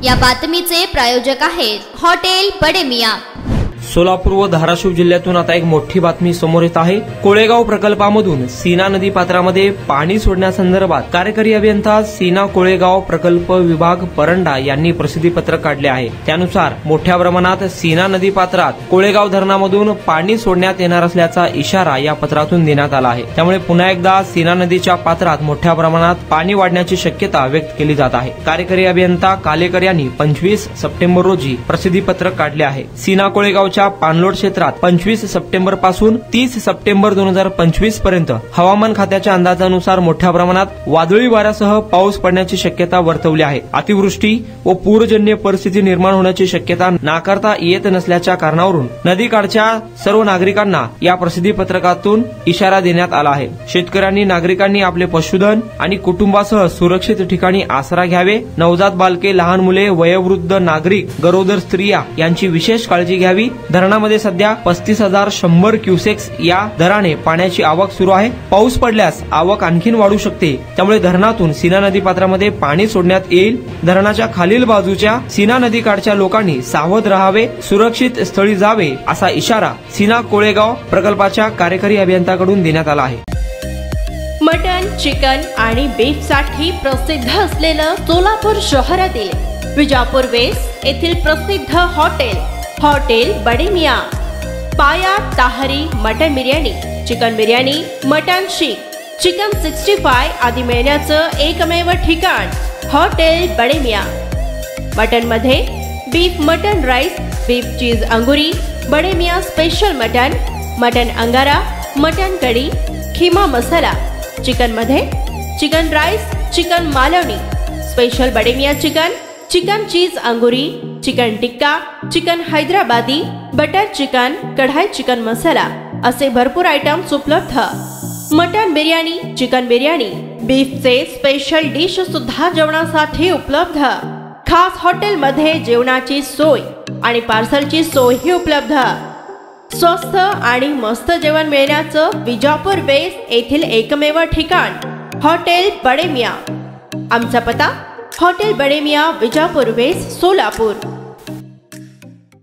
या बातमीचे प्रायोजक आहेत हॉटेल बडे मियां। सोलापूर व धाराशिव जिल्ह्यातून आता एक मोठी बातमी समोर येत आहे। कोळेगाव प्रकल्पामधून सीना नदी पात्रामध्ये पाणी सोडण्यासंदर्भात कार्यकारी अभियंता सीना कोळेगाव प्रकल्प विभाग परंडा यांनी प्रसिद्धी पत्रक काढले आहे। त्यानुसार मोठ्या प्रमाणात सीना नदी पात्रात कोळेगाव धरणामधून पाणी सोडण्यात येणार असल्याचा इशारा या पत्रातून देण्यात आला आहे। त्यामुळे पुन्हा एकदा सीना नदीच्या पात्रात मोठ्या प्रमाणात पाणी वाढण्याची शक्यता व्यक्त केली जात आहे। कार्यकारी अभियंता कालेकर यांनी 25 सप्टेंबर रोजी प्रसिद्धी पत्रक काढले आहे। सीना कोळेगाव पाणलोट क्षेत्रात 25 सप्टेंबर पासून 30 सप्टेंबर 2025 पर्यंत हवामान खात्याच्या अंदाजानुसार मोठ्या प्रमाणात वादळी वाऱ्यासह पाऊस पडण्याची शक्यता वर्तवली आहे। अतिवृष्टी व पूरजन्य परिस्थिती निर्माण होण्याची शक्यता नाकारता येत नसल्याच्या कारणावरून नदीकाठच्या सर्व नागरिकांना या प्रसिद्धी पत्रकातून इशारा देण्यात आला आहे। शेतकऱ्यांनी नागरिकांनी आपले पशुधन आणि कुटुंबासह सुरक्षित ठिकाणी आसरा घ्यावे। नवजात बालके, लहान मुले, वयोवृद्ध नागरिक, गरोदर स्त्रिया यांची विशेष काळजी घ्यावी। धरणामध्ये सध्या 35,100 क्युसेक्स या दराने पाण्याची आवक सुरू आहे। पाऊस पडल्यास आवक आणखीन वाढू शकते। त्यामुळे धरणातून सीना नदी पात्रामध्ये पाणी सोडण्यात येईल। धरणाच्या खालील बाजूच्या सीना नदीकाठच्या लोकांनी सावध राहावे, सुरक्षित स्थळी जावे असा इशारा सीना कोळेगाव प्रकल्पाच्या कार्यकारी अभियंत्याकडून देण्यात आला आहे। मटन, चिकन आणि बीफ साठी प्रसिद्ध असलेलं सोलापूर शहरातील विजापूर वेस्ट येथील प्रसिद्ध हॉटेल बडे मियां। पाया ताहरी mutton biryani, chicken biryani, mutton seekh, chicken 65 आदी मिळण्याचं एकमेव ठिकाण हॉटेल बडे मियां। मटन मध्ये beef mutton rice, beef cheese अंगुरी, Bade Miyan special mutton, mutton अंगारा, मटन कढी, खीमा मसाला। चिकन मध्ये chicken rice, chicken Malvani, special Bade Miyan chicken, chicken cheese अंगुरी, chicken tikka, chicken Hyderabadi, butter chicken, kadai chicken masala असे भरपूर आयटम्स उपलब्ध। मटन बिर्याणी, चिकन बिर्याणी, बीफचे स्पेशल डिश सुद्धा जेवणासाठी उपलब्ध। खास हॉटेलमध्ये जेवणाची सोय आणि पार्सलची सोयही उपलब्ध। स्वस्त आणि मस्त जेवण मिळण्याचं विजापूर वेस्ट येथील एकमेव ठिकाण हॉटेल बडे मियां। आमचा पत्ता हॉटेल बडे मियां, विजापूर वेस्ट, सोलापूर।